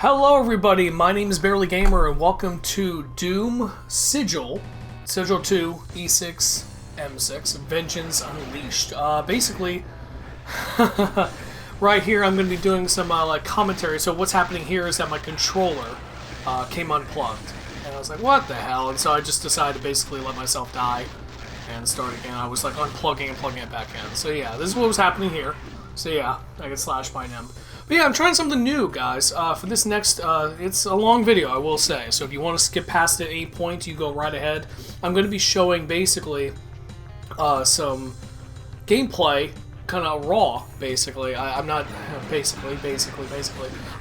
Hello everybody, my name is Barely Gamer and welcome to Doom Sigil II E6M6 Vengeance Unleashed. Basically, right here I'm going to be doing some like commentary. So what's happening here is that my controller came unplugged. And I was like, what the hell? And so I just decided to basically let myself die and start again. I was like unplugging and plugging it back in. So yeah, this is what was happening here. So yeah, I get slashed by an imp. But yeah, I'm trying something new, guys. For this next, it's a long video, I will say. So if you want to skip past it at any point, you go right ahead. I'm going to be showing basically some gameplay, kind of raw, basically. I'm not basically.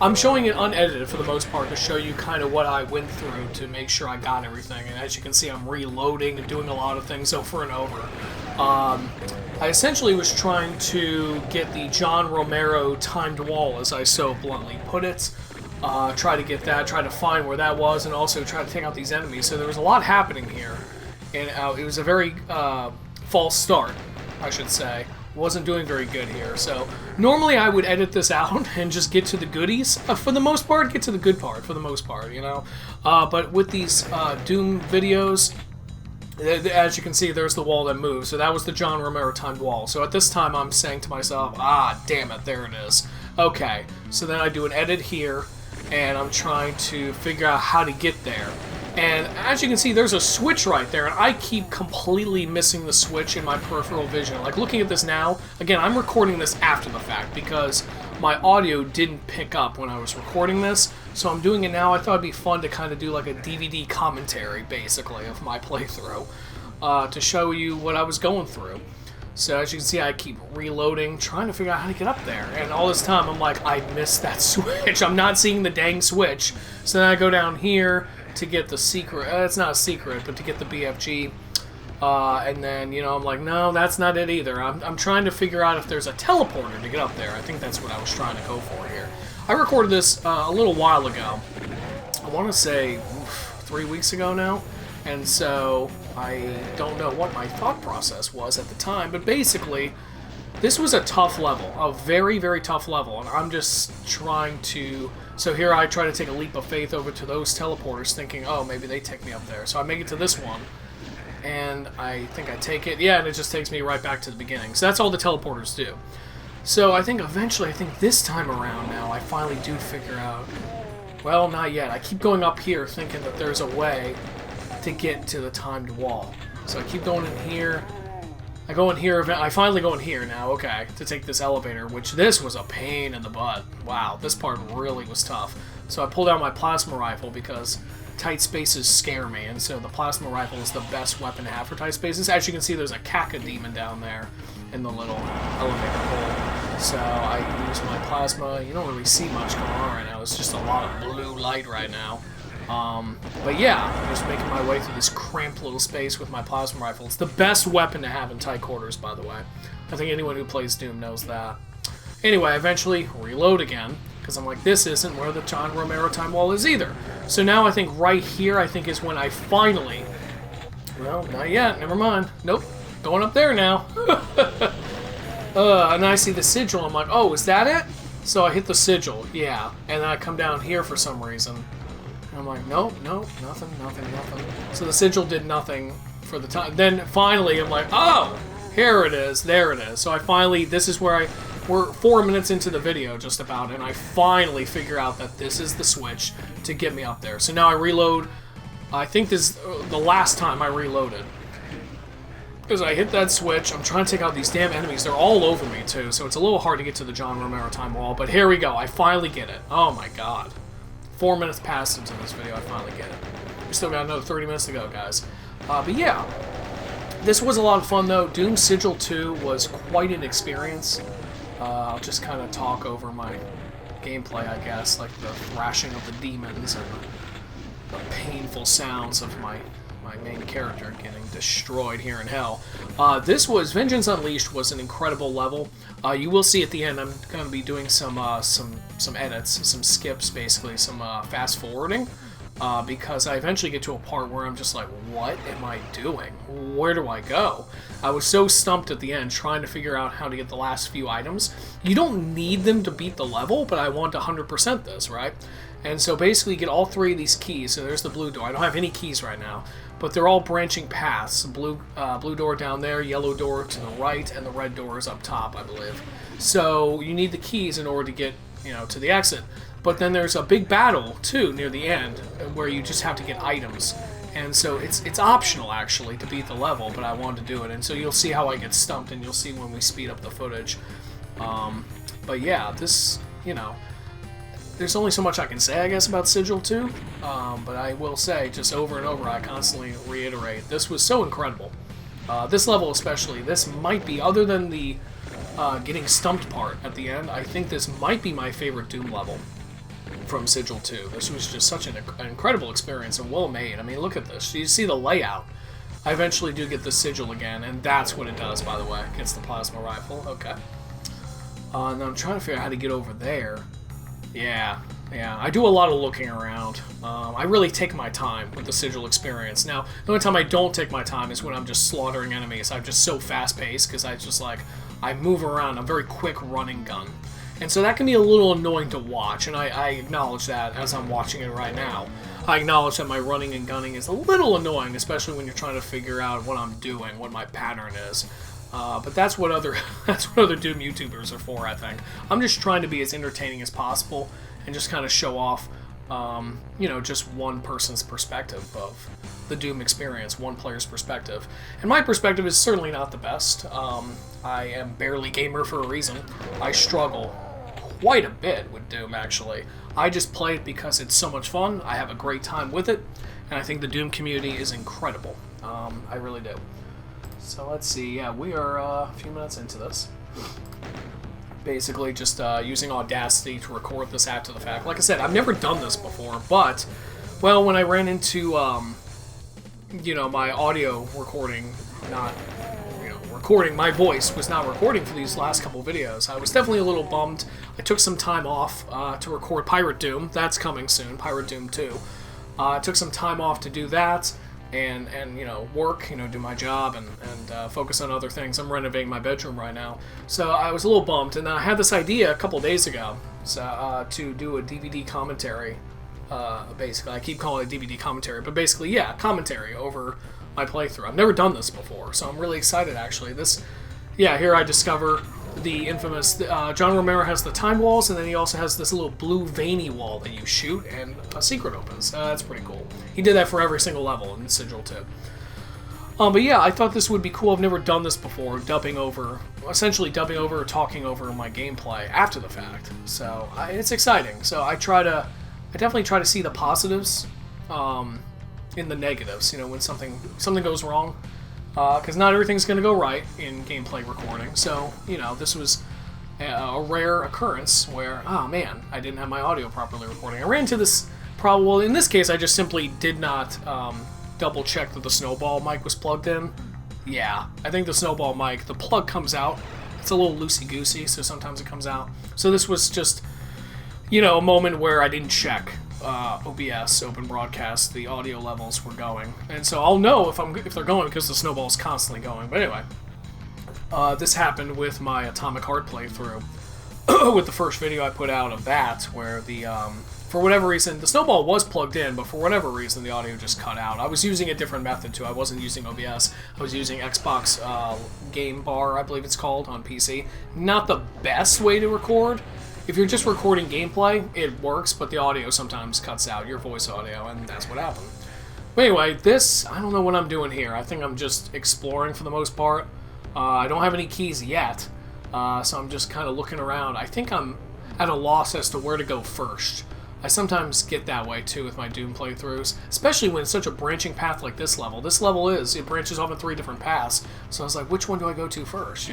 I'm showing it unedited for the most part to show you kind of what I went through to make sure I got everything. And as you can see, I'm reloading and doing a lot of things over and over. I essentially was trying to get the John Romero timed wall, as I so bluntly put it. Try to get that, try to find where that was, and also try to take out these enemies. So there was a lot happening here, and it was a very false start, I should say. Wasn't doing very good here. So normally I would edit this out and just get to the goodies. For the most part, get to the good part, for the most part, you know. But with these Doom videos, as you can see, there's the wall that moves. So that was the John Romero timed wall. So at this time, I'm saying to myself, ah, damn it, there it is. Okay, so then I do an edit here, and I'm trying to figure out how to get there. And as you can see, there's a switch right there, and I keep completely missing the switch in my peripheral vision. Like, looking at this now, again, I'm recording this after the fact, because my audio didn't pick up when I was recording this, so I'm doing it now. I thought it'd be fun to kind of do like a DVD commentary, basically, of my playthrough, to show you what I was going through. So as you can see, I keep reloading, trying to figure out how to get up there, and all this time I'm like, I missed that switch. I'm not seeing the dang switch. So then I go down here to get the secret, it's not a secret, but to get the BFG, and then, you know, I'm like, no, that's not it either. I'm trying to figure out if there's a teleporter to get up there. I think that's what I was trying to go for here. I recorded this a little while ago. I want to say 3 weeks ago now, and so I don't know what my thought process was at the time, but basically, this was a tough level, a very, very tough level, and I'm just trying to... So here I try to take a leap of faith over to those teleporters, thinking, oh, maybe they take me up there. So I make it to this one, and I think I take it. Yeah, and it just takes me right back to the beginning. So that's all the teleporters do. So I think eventually, I think this time around now, I finally do figure out... Well, not yet. I keep going up here thinking that there's a way to get to the timed wall. So I keep going in here. I go in here, I finally go in here now, okay, to take this elevator, which this was a pain in the butt. Wow, this part really was tough. So I pulled out my plasma rifle because tight spaces scare me, and so the plasma rifle is the best weapon to have for tight spaces. As you can see, there's a caca demon down there in the little elevator hole. So I use my plasma. You don't really see much going on right now. It's just a lot of blue light right now. But yeah, I'm just making my way through this cramped little space with my plasma rifle. It's the best weapon to have in tight quarters, by the way. I think anyone who plays Doom knows that. Anyway, I eventually reload again, because I'm like, this isn't where the John Romero time wall is either. So now I think right here, I think is when I finally... Well, not yet, never mind. Nope, going up there now. And I see the sigil, I'm like, oh, is that it? So I hit the sigil, yeah. And then I come down here for some reason. I'm like, nope, nothing. So the sigil did nothing for the time. Then finally, I'm like, oh, here it is, there it is. So I finally, this is where we're 4 minutes into the video just about, and I finally figure out that this is the switch to get me up there. So now I reload. I think this is the last time I reloaded. Because I hit that switch, I'm trying to take out these damn enemies. They're all over me too, so it's a little hard to get to the John Romero time wall. But here we go, I finally get it. Oh my god. 4 minutes passed into this video, I finally get it. We still got another 30 minutes to go, guys. But yeah, this was a lot of fun, though. Doom Sigil II was quite an experience. I'll just kind of talk over my gameplay, I guess, like the thrashing of the demons and the painful sounds of my main character getting destroyed here in hell. This was Vengeance Unleashed was an incredible level. You will see at the end I'm going to be doing some edits, some skips basically, some fast forwarding. because I eventually get to a part where I'm just like, what am I doing? Where do I go? I was so stumped at the end trying to figure out how to get the last few items. You don't need them to beat the level, but I want to 100% this, right? And so basically you get all 3 of these keys. So there's the blue door. I don't have any keys right now, but they're all branching paths. Blue door down there, yellow door to the right, and the red door is up top, I believe. So you need the keys in order to get, to the exit. But then there's a big battle, too, near the end, where you just have to get items. And so it's optional, actually, to beat the level, but I wanted to do it. And so you'll see how I get stumped, and you'll see when we speed up the footage. But yeah, this, there's only so much I can say, I guess, about Sigil II. But I will say, just over and over, I constantly reiterate, this was so incredible. This level especially, this might be, other than the getting stumped part at the end, I think this might be my favorite Doom level from Sigil II. This was just such an incredible experience and well made. I mean, look at this. You see the layout. I eventually do get the Sigil again, and that's what it does, by the way. It gets the plasma rifle. Okay. And I'm trying to figure out how to get over there. Yeah. I do a lot of looking around. I really take my time with the Sigil experience. Now, the only time I don't take my time is when I'm just slaughtering enemies. I'm just so fast-paced because I move around. I'm a very quick running gun. And so that can be a little annoying to watch, and I acknowledge that as I'm watching it right now. I acknowledge that my running and gunning is a little annoying, especially when you're trying to figure out what I'm doing, what my pattern is. But that's what other Doom YouTubers are for, I think. I'm just trying to be as entertaining as possible and just kind of show off, just one person's perspective of the Doom experience, one player's perspective. And my perspective is certainly not the best. I am barely gamer for a reason. I struggle quite a bit with Doom, actually. I just play it because it's so much fun. I have a great time with it, and I think the Doom community is incredible. I really do. So let's see. Yeah, we are a few minutes into this. Basically just using Audacity to record this after the fact. Like I said, I've never done this before, but, well, when I ran into, my audio recording, my voice was not recording for these last couple videos, I was definitely a little bummed. I took some time off to record Pirate Doom. That's coming soon, Pirate Doom 2. I took some time off to do that and work, do my job and focus on other things. I'm renovating my bedroom right now. So I was a little bummed, and I had this idea a couple days ago to do a DVD commentary. Basically, I keep calling it DVD commentary, but basically, yeah, commentary over my playthrough. I've never done this before, so I'm really excited, actually. Here I discover the infamous... John Romero has the time walls, and then he also has this little blue veiny wall that you shoot, and a secret opens. That's pretty cool. He did that for every single level in Sigil II. But yeah, I thought this would be cool. I've never done this before, essentially dubbing over or talking over my gameplay after the fact. So, it's exciting. So I definitely try to see the positives in the negatives, when something goes wrong. Because not everything's going to go right in gameplay recording. So, this was a rare occurrence where, oh man, I didn't have my audio properly recording. I ran into this problem. Well, in this case, I just simply did not double check that the snowball mic was plugged in. Yeah, I think the snowball mic, the plug comes out. It's a little loosey-goosey, so sometimes it comes out. So this was just, a moment where I didn't check OBS, Open Broadcast, the audio levels were going. And so I'll know if they're going because the snowball's constantly going. But anyway, this happened with my Atomic Heart playthrough. With the first video I put out of that, where for whatever reason, the snowball was plugged in, but for whatever reason, the audio just cut out. I was using a different method, too. I wasn't using OBS. I was using Xbox Game Bar, I believe it's called, on PC. Not the best way to record. If you're just recording gameplay, it works, but the audio sometimes cuts out, your voice audio, and that's what happened. But anyway, I don't know what I'm doing here. I think I'm just exploring for the most part. I don't have any keys yet, so I'm just kind of looking around. I think I'm at a loss as to where to go first. I sometimes get that way, too, with my Doom playthroughs, especially when it's such a branching path like this level. This level it branches off in 3 different paths, so I was like, which one do I go to first,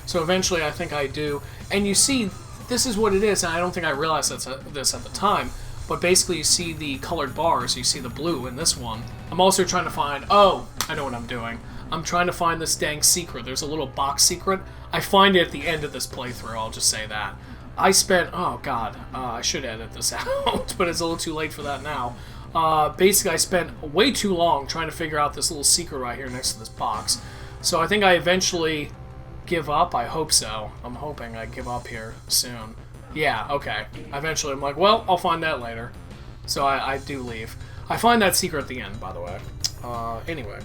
So eventually I think I do, and you see, this is what it is, and I don't think I realized this at the time, but basically you see the colored bars, you see the blue in this one. I'm also trying to find, I know what I'm doing. I'm trying to find this dang secret. There's a little box secret. I find it at the end of this playthrough, I'll just say that. I spent, oh god, I should edit this out, but it's a little too late for that now. basically I spent way too long trying to figure out this little secret right here next to this box. So I think I eventually give up. I hope so. I'm hoping I give up here soon. Yeah, okay. Eventually I'm like, well, I'll find that later. So I do leave. I find that secret at the end, by the way. Anyway.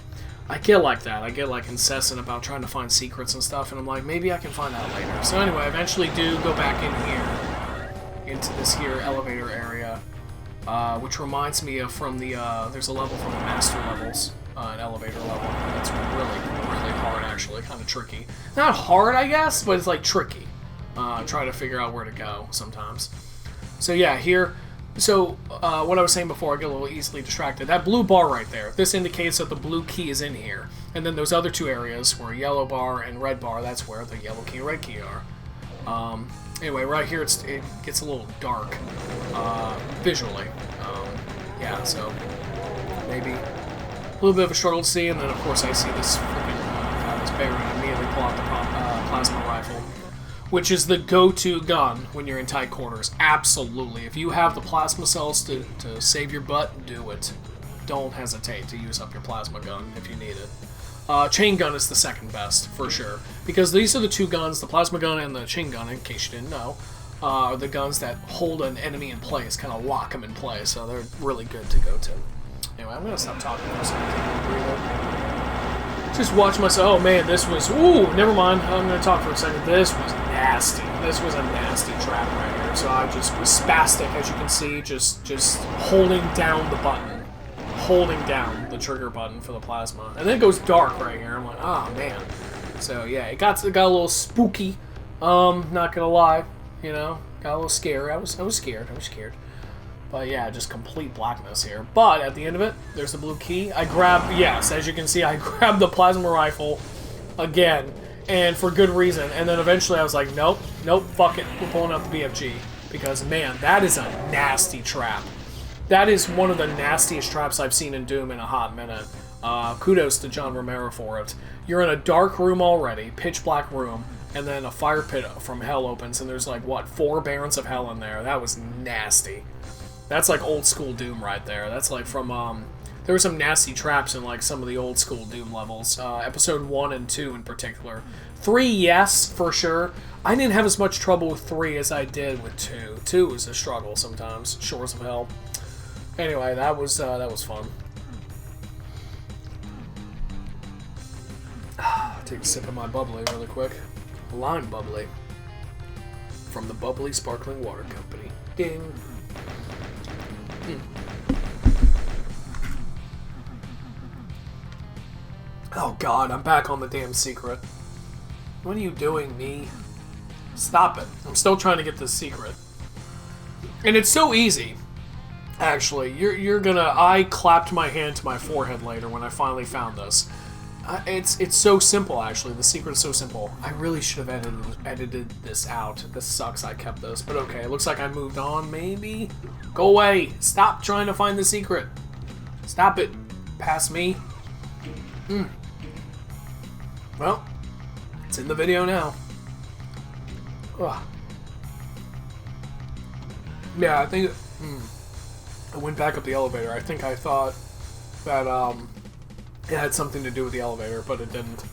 I get like that. I get like incessant about trying to find secrets and stuff, and I'm like, maybe I can find that later. So anyway, I eventually do go back in here, into this here elevator area, which reminds me of from the, there's a level from the master levels, an elevator level. That's really hard, actually, kind of tricky. Not hard, I guess, but it's like tricky. Trying to figure out where to go sometimes. So yeah, here. So, what I was saying before, I get a little easily distracted. That blue bar right there, this indicates that the blue key is in here. And then those other two areas, where yellow bar and red bar, that's where the yellow key and red key are. Anyway, right here it gets a little dark, visually. Yeah, so maybe a little bit of a struggle to see, and then of course I see this freaking, this bear and immediately pull out the plasma rifle. Which is the go-to gun when you're in tight quarters. Absolutely. If you have the plasma cells to save your butt, do it. Don't hesitate to use up your plasma gun if you need it. Chain gun is the second best, for sure. Because these are the two guns, the plasma gun and the chain gun, in case you didn't know, are the guns that hold an enemy in place, kind of lock them in place, so they're really good to go to. Anyway, I'm going to stop talking for a second. Take a breather. Just watch myself. Oh man, this was. Ooh, never mind. I'm going to talk for a second. This was nasty. This was a nasty trap right here. So I just was spastic, as you can see, just holding down the button. Holding down the trigger button for the plasma. And then it goes dark right here. I'm like, oh man. So yeah, it got a little spooky. Not gonna lie. You know, got a little scary. I was scared. But yeah, just complete blackness here. But at the end of it, there's the blue key. I grabbed, yes, as you can see, I grabbed the plasma rifle again, and for good reason. And then eventually I was like, nope, fuck it. We're pulling out the BFG. Because, man, that is a nasty trap. That is one of the nastiest traps I've seen in Doom in a hot minute. Kudos to John Romero for it. You're in a dark room already, pitch black room, and then a fire pit from hell opens, and there's like, what, 4 Barons of Hell in there. That was nasty. That's like old school Doom right there. That's like from, there were some nasty traps in like some of the old school Doom levels. Episode 1 and 2 in particular. 3, yes, for sure. I didn't have as much trouble with 3 as I did with 2. 2 was a struggle sometimes. Shores of Hell. Anyway, that was fun. Take a sip of my bubbly really quick. Lime bubbly. From the Bubbly Sparkling Water Company. Ding. Oh god, I'm back on the damn secret. What are you doing, me? Stop it. I'm still trying to get this secret. And it's so easy. Actually, you're gonna... I clapped my hand to my forehead later when I finally found this. It's so simple, actually. The secret is so simple. I really should have edited this out. This sucks I kept this. But okay, it looks like I moved on, maybe? Go away. Stop trying to find the secret. Stop it. Pass me. Well, it's in the video now. Ugh. Yeah, I think... I went back up the elevator. I think I thought that, it had something to do with the elevator, but it didn't.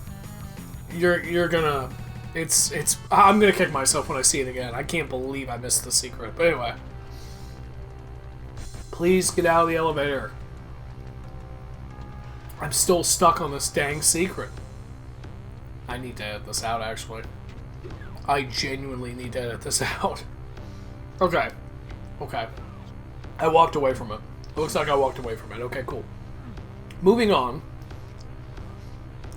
You're gonna... I'm gonna kick myself when I see it again. I can't believe I missed the secret. But anyway. Please get out of the elevator. I'm still stuck on this dang secret. I need to edit this out, actually. I genuinely need to edit this out. Okay. I walked away from it. It looks like I walked away from it. Okay, cool. Moving on.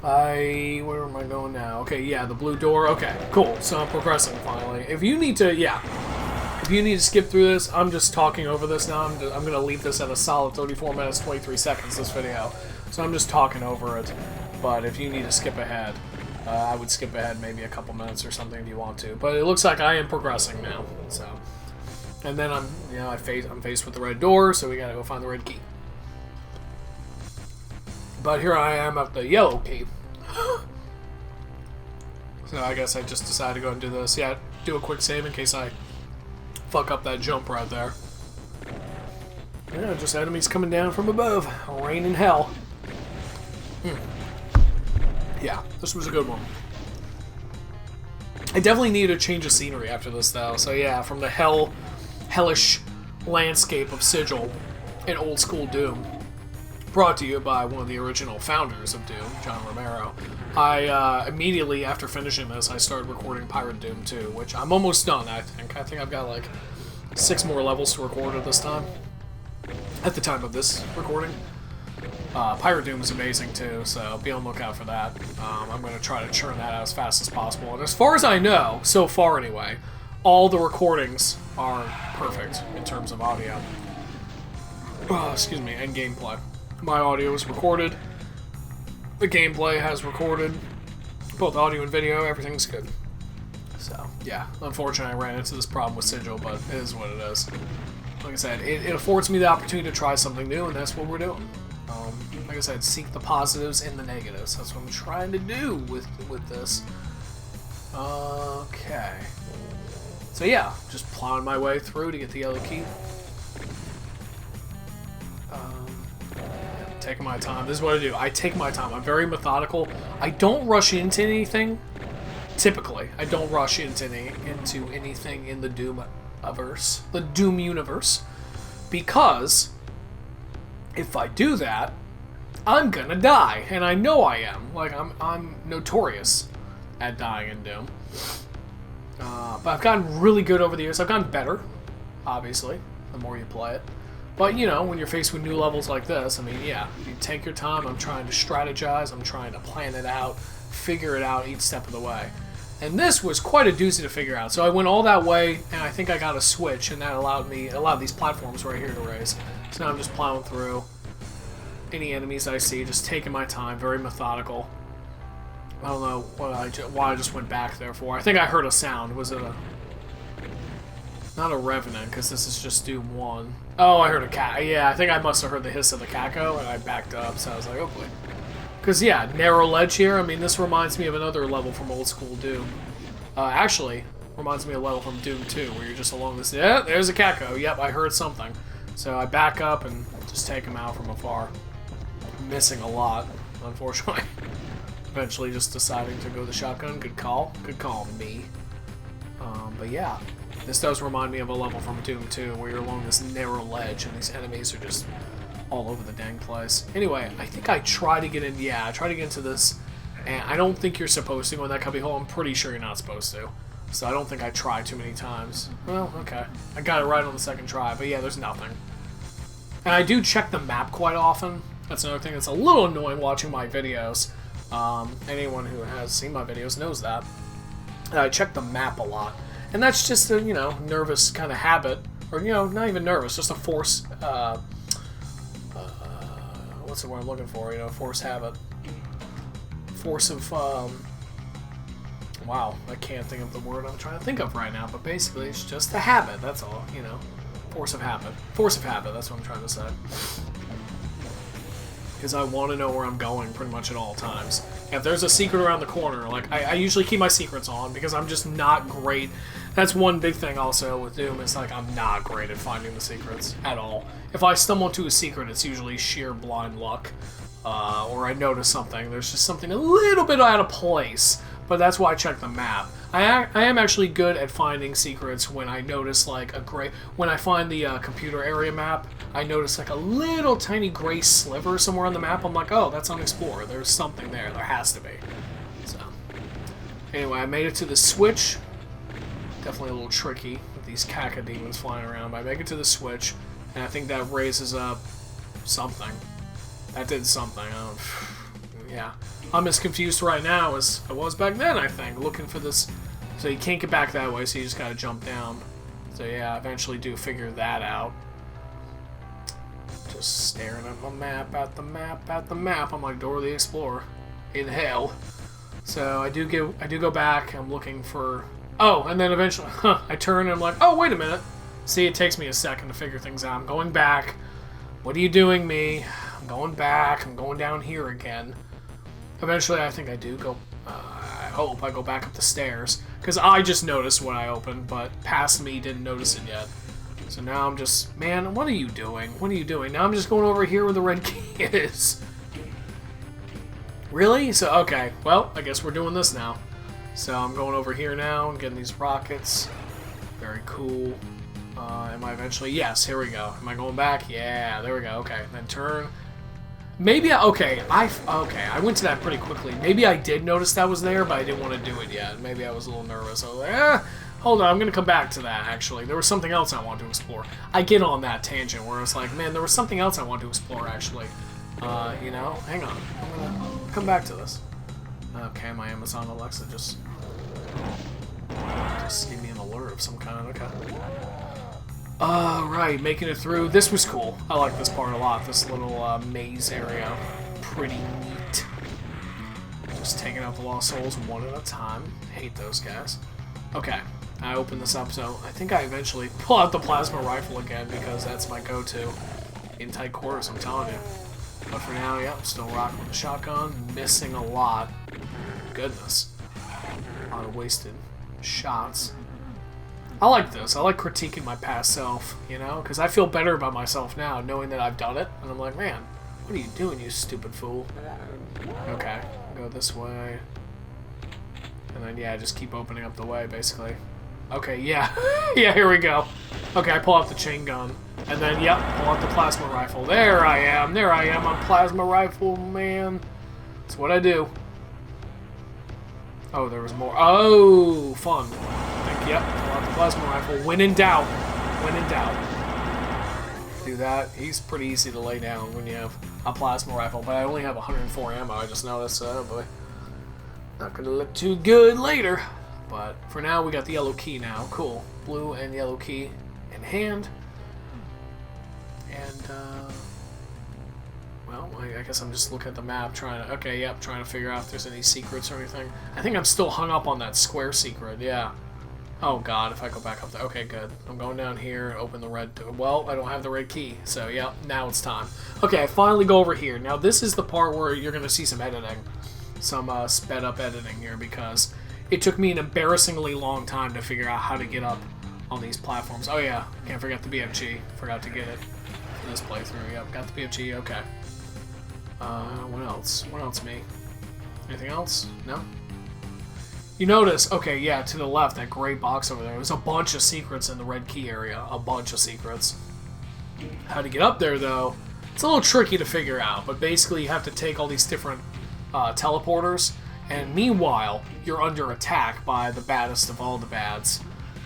Where am I going now? Okay, yeah, the blue door. Okay, cool. So I'm progressing finally. If you need to, if you need to skip through this, I'm just talking over this now. I'm going to leave this at a solid 34 minutes, 23 seconds, this video. So I'm just talking over it. But if you need to skip ahead, I would skip ahead maybe a couple minutes or something if you want to. But it looks like I am progressing now. So, and then I'm faced with the red door, so we got to go find the red key. But here I am at the yellow key. So I guess I just decided to go and do this. Yeah, do a quick save in case I fuck up that jump right there. Yeah, just enemies coming down from above. Rain in hell. Yeah, this was a good one. I definitely need a change of scenery after this, though. So yeah, from the hellish landscape of Sigil and old school Doom, brought to you by one of the original founders of Doom, John Romero. I immediately after finishing this, I started recording Pirate Doom 2, which I'm almost done. I think I've got like 6 more levels to record at this time. At the time of this recording. Pirate Doom is amazing too, so be on the lookout for that. I'm going to try to churn that out as fast as possible. And as far as I know, so far anyway, all the recordings are perfect in terms of audio. Excuse me, and gameplay. My audio is recorded. The gameplay has recorded. Both audio and video, everything's good. So, yeah. Unfortunately, I ran into this problem with Sigil, but it is what it is. Like I said, it affords me the opportunity to try something new, and that's what we're doing. Like I said, seek the positives and the negatives. That's what I'm trying to do with this. Okay. So yeah, just plowing my way through to get the yellow key. Taking my time. This is what I do. I take my time. I'm very methodical. I don't rush into anything. Typically, I don't rush into anything in the Doom-verse, the Doom universe, because if I do that, I'm gonna die, and I know I am. Like I'm notorious at dying in Doom. But I've gotten really good over the years. I've gotten better, obviously, the more you play it. But, you know, when you're faced with new levels like this, I mean, yeah, you take your time. I'm trying to strategize. I'm trying to plan it out, figure it out each step of the way. And this was quite a doozy to figure out. So I went all that way, and I think I got a switch, and that allowed these platforms right here to raise. So now I'm just plowing through any enemies I see, just taking my time, very methodical. I don't know why I just went back there for. I think I heard a sound. Was it a... Not a Revenant, because this is just Doom 1. Oh, I heard a cat. Yeah, I think I must have heard the hiss of the Caco, and I backed up, so I was like, oh boy. Because, yeah, narrow ledge here. I mean, this reminds me of another level from old school Doom. Actually, reminds me of a level from Doom 2, where you're just along this... Yeah, there's a Caco. Yep, I heard something. So I back up and just take him out from afar. Missing a lot, unfortunately. Eventually just deciding to go the shotgun. Good call. Good call, me. But yeah, this does remind me of a level from Doom 2 where you're along this narrow ledge and these enemies are just all over the dang place. Anyway, I think I tried to get in. Yeah, I tried to get into this, and I don't think you're supposed to go in that cubby hole. I'm pretty sure you're not supposed to. So I don't think I tried too many times. Well, okay. I got it right on the second try, but yeah, there's nothing. And I do check the map quite often. That's another thing that's a little annoying watching my videos. Anyone who has seen my videos knows that. I check the map a lot. And that's just a, you know, nervous kind of habit. Or, you know, not even nervous, just a force, what's the word I'm looking for? You know, force habit. Force of, wow, I can't think of the word I'm trying to think of right now, but basically it's just a habit, that's all, you know. Force of habit. Force of habit, that's what I'm trying to say. Because I want to know where I'm going pretty much at all times. If there's a secret around the corner, like, I usually keep my secrets on because I'm just not great. That's one big thing also with Doom, is like, I'm not great at finding the secrets at all. If I stumble into a secret, it's usually sheer blind luck. Or I notice something, there's just something a little bit out of place. But that's why I check the map. I am actually good at finding secrets when I notice like a gray... When I find the computer area map, I notice like a little tiny gray sliver somewhere on the map. I'm like, oh, that's unexplored. There's something there. There has to be. So, anyway, I made it to the switch. Definitely a little tricky with these caca demons flying around, but I make it to the switch, and I think that raises up something. That did something. Yeah. I'm as confused right now as I was back then, I think, looking for this. So you can't get back that way, so you just gotta jump down. So yeah, I eventually do figure that out. Just staring at my map, at the map, at the map. I'm like Dora the Explorer in hell. So I do go back. I'm looking for... Oh, and then eventually, I turn and I'm like, oh, wait a minute. See, it takes me a second to figure things out. I'm going back. What are you doing, me? I'm going back. I'm going down here again. Eventually, I think I do go... I hope I go back up the stairs. Because I just noticed when I opened, but past me didn't notice it yet. So now I'm just... Man, what are you doing? What are you doing? Now I'm just going over here where the red key is. Really? So, okay. Well, I guess we're doing this now. So I'm going over here now and getting these rockets. Very cool. Am I eventually... Yes, here we go. Am I going back? Yeah, there we go. Okay, then turn. Maybe I... Okay, I went to that pretty quickly. Maybe I did notice that was there, but I didn't want to do it yet. Maybe I was a little nervous. I was like, hold on, I'm going to come back to that, actually. There was something else I wanted to explore. I get on that tangent where it's like, man, there was something else I wanted to explore, actually. You know, hang on. I'm going to come back to this. Okay, my Amazon Alexa just gave me an alert of some kind. Okay. Right, making it through. This was cool. I like this part a lot. This little maze area. Pretty neat. Just taking out the lost souls one at a time. Hate those guys. Okay, I open this up, so I think I eventually pull out the plasma rifle again because that's my go-to in tight quarters, I'm telling you. But for now, yeah, I'm still rocking with the shotgun. Missing a lot. Goodness. A lot of wasted shots. I like this. I like critiquing my past self, you know? Because I feel better about myself now, knowing that I've done it. And I'm like, man, what are you doing, you stupid fool? Okay, go this way. And then, yeah, just keep opening up the way, basically. Okay, yeah. Yeah, here we go. Okay, I pull out the chain gun. And then, yep, pull out the plasma rifle. There I am. There I am. I'm plasma rifle, man. That's what I do. Oh, there was more. Oh, fun. I think, yep, pull out the plasma rifle. When in doubt. When in doubt. Do that. He's pretty easy to lay down when you have a plasma rifle. But I only have 104 ammo, I just noticed. Oh, boy. Not gonna look too good later. But for now, we got the yellow key now. Cool. Blue and yellow key in hand. And, well, I guess I'm just looking at the map, trying to... Okay, yep, trying to figure out if there's any secrets or anything. I think I'm still hung up on that square secret, yeah. Oh, God, if I go back up there... Okay, good. I'm going down here, open the red... Well, I don't have the red key, so, yeah, now it's time. Okay, I finally go over here. Now, this is the part where you're going to see some editing. Some, sped-up editing here, because it took me an embarrassingly long time to figure out how to get up on these platforms. Oh, yeah, can't forget the BFG. Forgot to get it. This playthrough, yep, got the BFG, okay. What else? What else, me? Anything else? No? You notice, okay, yeah, to the left, that gray box over there, there's a bunch of secrets in the red key area. A bunch of secrets. How to get up there, though, it's a little tricky to figure out, but basically you have to take all these different teleporters, and meanwhile, you're under attack by the baddest of all the bads,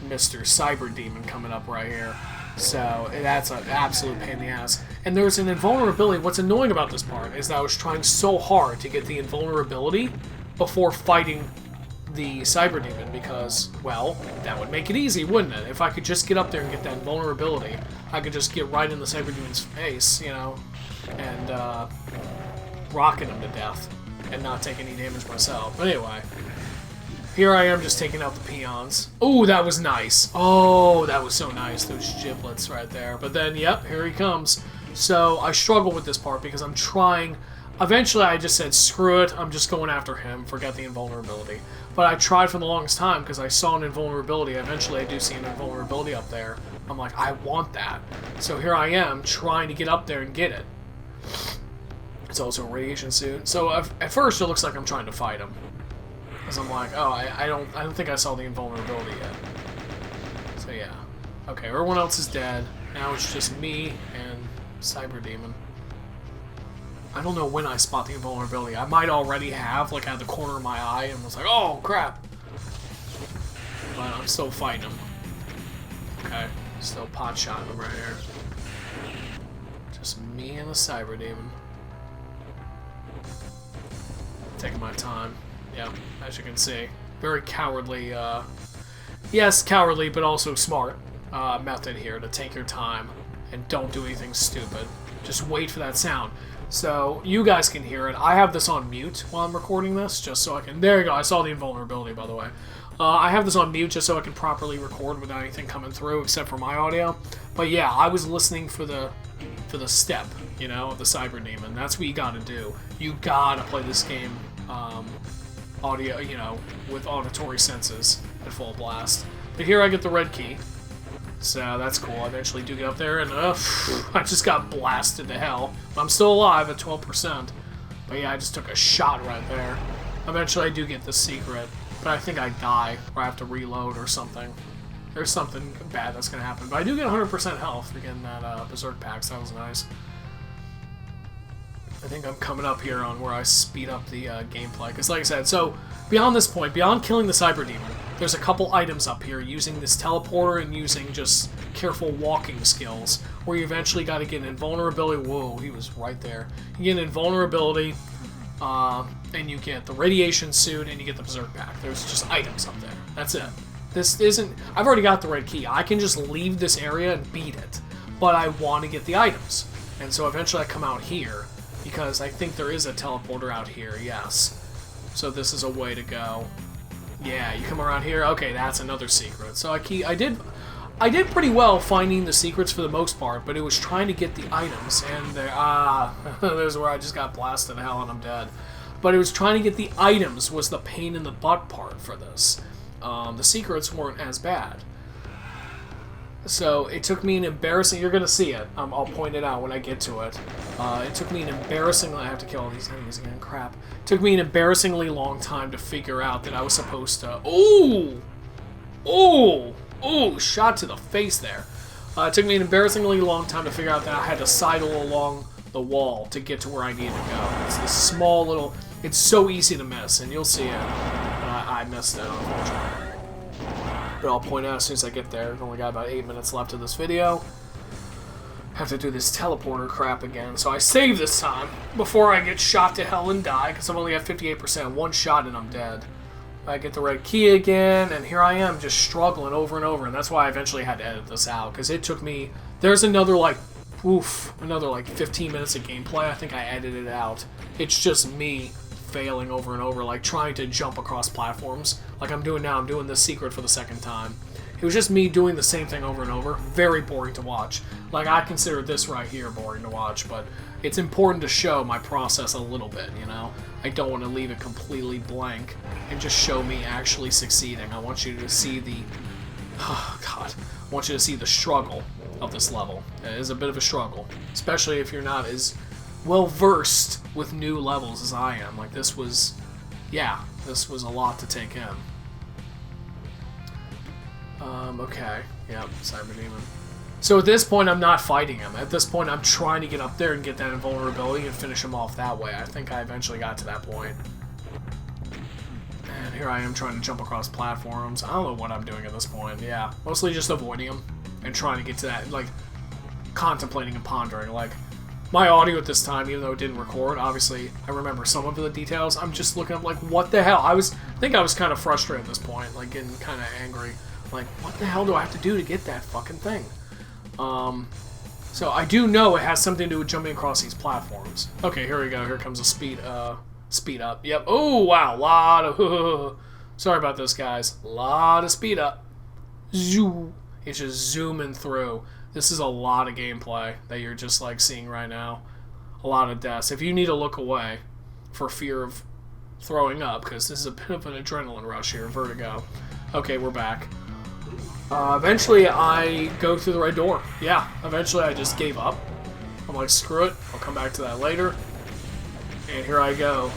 Mr. Cyber Demon coming up right here. So, that's an absolute pain in the ass. And there's an invulnerability. What's annoying about this part is that I was trying so hard to get the invulnerability before fighting the Cyber Demon because, well, that would make it easy, wouldn't it? If I could just get up there and get that invulnerability, I could just get right in the Cyber Demon's face, you know, and rocking him to death and not take any damage myself. But anyway... Here I am just taking out the peons. Oh, that was nice. Oh, that was so nice. Those giblets right there. But then, yep, here he comes. So I struggle with this part because I'm trying... Eventually, I just said, screw it. I'm just going after him. Forget the invulnerability. But I tried for the longest time because I saw an invulnerability. Eventually, I do see an invulnerability up there. I'm like, I want that. So here I am trying to get up there and get it. It's also a radiation suit. So at first, it looks like I'm trying to fight him. Because I'm like, oh, I don't think I saw the invulnerability yet. So yeah. Okay, everyone else is dead. Now it's just me and Cyber Demon. I don't know when I spot the invulnerability. I might already have, like, out of the corner of my eye, and was like, oh, crap. But I'm still fighting him. Okay, still pot-shotting him right here. Just me and the Cyber Demon. Taking my time. Yeah, as you can see. Very cowardly, yes, cowardly, but also smart method here to take your time and don't do anything stupid. Just wait for that sound. So, you guys can hear it. I have this on mute while I'm recording this, just so I can... There you go, I saw the invulnerability, by the way. I have this on mute just so I can properly record without anything coming through, except for my audio. But yeah, I was listening for the step, you know, of the Cyber Demon. That's what you gotta do. You gotta play this game, audio, you know, with auditory senses at full blast. But here I get the red key. So that's cool. I eventually do get up there, and I just got blasted to hell. I'm still alive at 12%. But yeah, I just took a shot right there. Eventually I do get the secret, but I think I die, or I have to reload or something. There's something bad that's going to happen. But I do get 100% health for getting that Berserk pack, so that was nice. I think I'm coming up here on where I speed up the gameplay. Because like I said, so beyond this point, beyond killing the Cyber Demon, there's a couple items up here using this teleporter and using just careful walking skills, where you eventually got to get an invulnerability. Whoa, he was right there. You get an invulnerability, and you get the radiation suit, and you get the Berserk pack. There's just items up there. That's it. This isn't... I've already got the red key. I can just leave this area and beat it. But I want to get the items. And so eventually I come out here, because I think there is a teleporter out here, yes. So this is a way to go. Yeah, you come around here. Okay, that's another secret. So I did pretty well finding the secrets for the most part, but it was trying to get the items, and there's where I just got blasted to hell and I'm dead. But it was trying to get the items was the pain in the butt part for this. The secrets weren't as bad. So it took me an embarrassing... You're going to see it. I'll point it out when I get to it. It took me an embarrassingly... I have to kill all these enemies again. Crap. It took me an embarrassingly long time to figure out that I was supposed to... Ooh! Ooh! Ooh! Shot to the face there. It took me an embarrassingly long time to figure out that I had to sidle along the wall to get to where I needed to go. It's this small little... It's so easy to miss, and you'll see it. I missed it, unfortunately. But I'll point out as soon as I get there. I've only got about 8 minutes left of this video. Have to do this teleporter crap again. So I save this time before I get shot to hell and die, because I'm only at 58%. One shot and I'm dead. I get the red key again, and here I am just struggling over and over. And that's why I eventually had to edit this out, because it took me... There's another, like, another, like, 15 minutes of gameplay. I think I edited it out. It's just me failing over and over, like trying to jump across platforms like I'm doing now. I'm doing this secret for the second time. It was just me doing the same thing over and over. Very boring to watch. Like, I consider this right here boring to watch, but it's important to show my process a little bit, you know? I don't want to leave it completely blank and just show me actually succeeding. I want you to see the... Oh, God. I want you to see the struggle of this level. It is a bit of a struggle, especially if you're not as well-versed with new levels as I am. Like, this was... Yeah, this was a lot to take in. Okay. Yep, Cyber Demon. So at this point, I'm not fighting him. At this point, I'm trying to get up there and get that invulnerability and finish him off that way. I think I eventually got to that point. And here I am trying to jump across platforms. I don't know what I'm doing at this point. Yeah, mostly just avoiding him and trying to get to that, like, contemplating and pondering. Like, my audio at this time, even though it didn't record, obviously, I remember some of the details. I'm just looking up, like, what the hell? I think I was kind of frustrated at this point, like, getting kind of angry. Like, what the hell do I have to do to get that fucking thing? So I do know it has something to do with jumping across these platforms. Okay, here we go. Here comes a speed up. Yep. Oh, wow. Lot of... Sorry about this, guys. Lot of speed up. Zoom. It's just zooming through. This is a lot of gameplay that you're just, like, seeing right now. A lot of deaths. If you need to look away for fear of throwing up, because this is a bit of an adrenaline rush here. Vertigo. Okay, we're back. Eventually, I go through the red door. Yeah, eventually I just gave up. I'm like, screw it. I'll come back to that later. And here I go.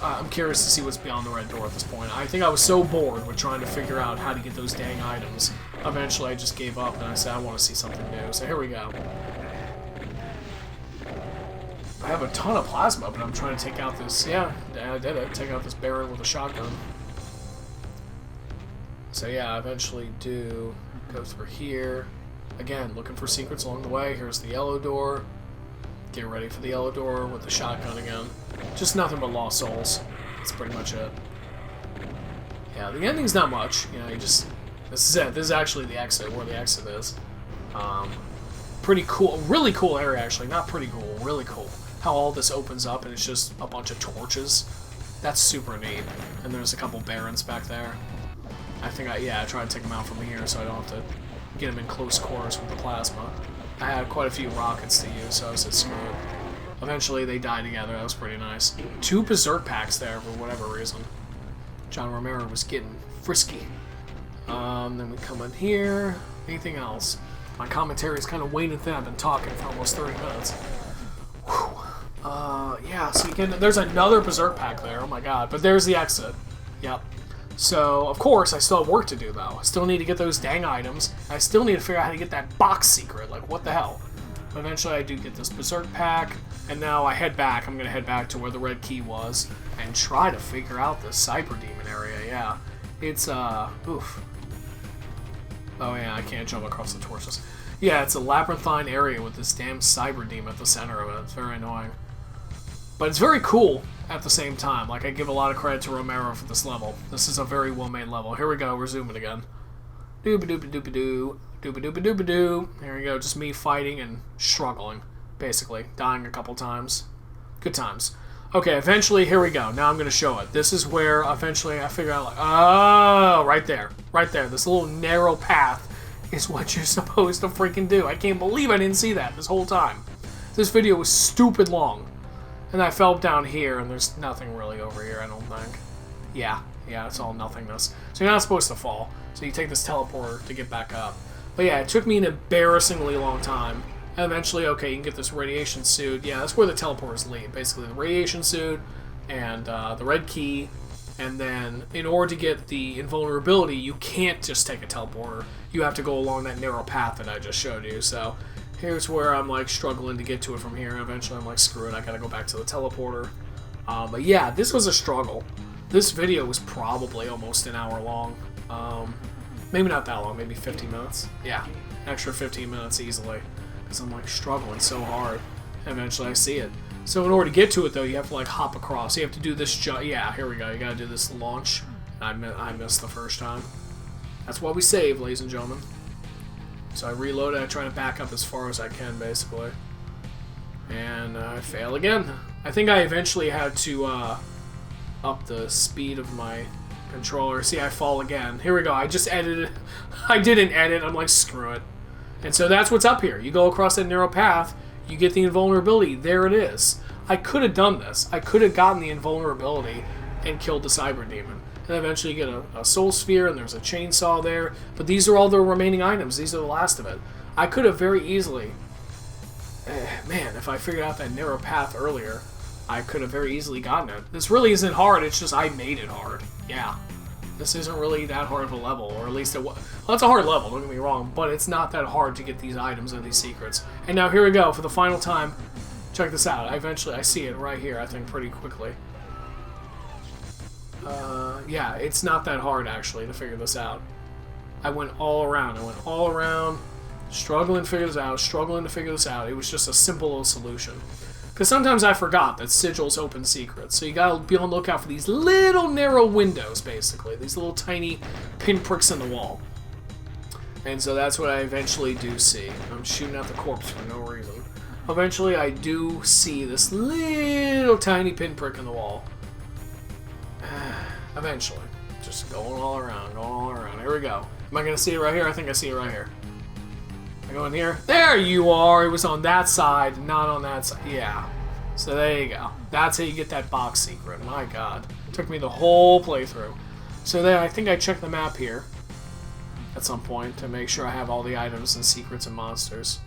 I'm curious to see what's beyond the red door at this point. I think I was so bored with trying to figure out how to get those dang items. Eventually, I just gave up, and I said, I want to see something new. So here we go. I have a ton of plasma, but I'm trying to take out this... Yeah, I did it. Take out this Baron with a shotgun. So yeah, I eventually do go through here. Again, looking for secrets along the way. Here's the yellow door. Get ready for the yellow door with the shotgun again. Just nothing but lost souls. That's pretty much it. Yeah, the ending's not much. You know, you just... This is it. This is actually the exit, where the exit is. Pretty cool. Really cool area, actually. Not pretty cool. Really cool. How all this opens up and it's just a bunch of torches. That's super neat. And there's a couple barons back there. I think I tried to take them out from here so I don't have to get them in close quarters with the plasma. I had quite a few rockets to use, so I said screw it. Eventually they died together. That was pretty nice. 2 Berserk packs there for whatever reason. John Romero was getting frisky. Then we come in here. Anything else? My commentary is kind of waning thin. I've been talking for almost 30 minutes. Whew. Yeah, so you can, there's another Berserk pack there, oh my god, but there's the exit. Yep. So, of course, I still have work to do, though. I still need to get those dang items. I still need to figure out how to get that box secret, like, what the hell? But eventually I do get this Berserk pack, and now I head back. I'm going to head back to where the red key was, and try to figure out the Cyber Demon area, yeah. It's, oof. Oh yeah, I can't jump across the torches. Yeah, it's a labyrinthine area with this damn Cyber Demon at the center of it. It's very annoying. But it's very cool at the same time. Like, I give a lot of credit to Romero for this level. This is a very well-made level. Here we go, we're zooming again. Dooba-dooba-dooba-doo. Dooba-dooba-dooba-doo. Here we go, just me fighting and struggling, basically. Dying a couple times. Good times. Okay, eventually, here we go. Now I'm going to show it. This is where, eventually, I figure out, like, oh, right there. Right there. This little narrow path is what you're supposed to freaking do. I can't believe I didn't see that this whole time. This video was stupid long. And I fell down here, and there's nothing really over here, I don't think. Yeah, it's all nothingness. So you're not supposed to fall. So you take this teleporter to get back up. But yeah, it took me an embarrassingly long time. And eventually, okay, you can get this radiation suit. Yeah, that's where the teleporters lead. Basically, the radiation suit and the red key. And then, in order to get the invulnerability, you can't just take a teleporter. You have to go along that narrow path that I just showed you. So here's where I'm like struggling to get to it from here. And eventually, I'm like, screw it, I gotta go back to the teleporter. But yeah, this was a struggle. This video was probably almost an hour long. Maybe not that long, maybe 15 minutes. Yeah, an extra 15 minutes easily. Because I'm like struggling so hard. And eventually I see it. So in order to get to it though, you have to like hop across. You have to do this yeah, here we go. You gotta do this launch. I missed the first time. That's why we save, ladies and gentlemen. So I reload it, I try to back up as far as I can basically. And I fail again. I think I eventually had to up the speed of my controller. See, I fall again. Here we go. I just edited. I didn't edit. I'm like, screw it. And so that's what's up here. You go across that narrow path, you get the invulnerability. There it is. I could have done this. I could have gotten the invulnerability and killed the Cyber Demon. And eventually you get a Soul Sphere, and there's a chainsaw there. But these are all the remaining items. These are the last of it. I could have very easily... man, if I figured out that narrow path earlier, I could have very easily gotten it. This really isn't hard, it's just I made it hard. Yeah. This isn't really that hard of a level, or at least it was. Well, it's a hard level, don't get me wrong, but it's not that hard to get these items and these secrets. And now here we go, for the final time. Check this out. I see it right here, I think, pretty quickly. Yeah, it's not that hard, actually, to figure this out. I went all around, struggling to figure this out. It was just a simple little solution. Because sometimes I forgot that sigils open secrets, so you gotta be on the lookout for these little narrow windows, basically. These little tiny pinpricks in the wall. And so that's what I eventually do see. I'm shooting at the corpse for no reason. Eventually I do see this little tiny pinprick in the wall. Eventually. Just going all around. Here we go. Am I gonna see it right here? I think I see it right here. I go in here. There you are! It was on that side, not on that side. Yeah. So there you go. That's how you get that box secret. My god. It took me the whole playthrough. So then I think I checked the map here at some point to make sure I have all the items and secrets and monsters.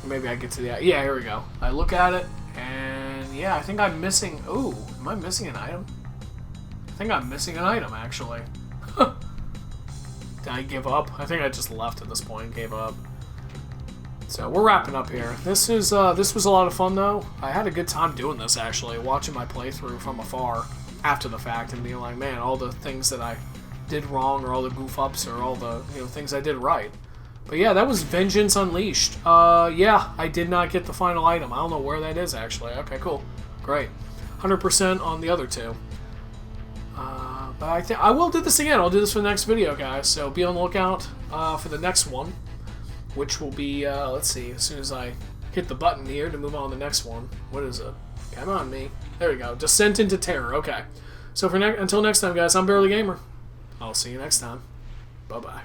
Or maybe I get to the... Yeah, here we go. I look at it, and yeah, I think I'm missing... Ooh, am I missing an item? I think I'm missing an item, actually. Did I give up? I think I just left at this point and gave up. So we're wrapping up here. This was a lot of fun though. I had a good time doing this actually, watching my playthrough from afar after the fact and being like, man, all the things that I did wrong or all the goof ups or all the things I did right. But yeah, that was Vengeance Unleashed. Yeah, I did not get the final item. I don't know where that is actually. Okay, cool, great. 100% on the other two. But I think I will do this again. I'll do this for the next video, guys. So be on the lookout for the next one, which will be, let's see, as soon as I hit the button here to move on to the next one. What is it? Come on, me. There we go. Descent into Terror. Okay. So until next time, guys, I'm Barely Gamer. I'll see you next time. Bye-bye.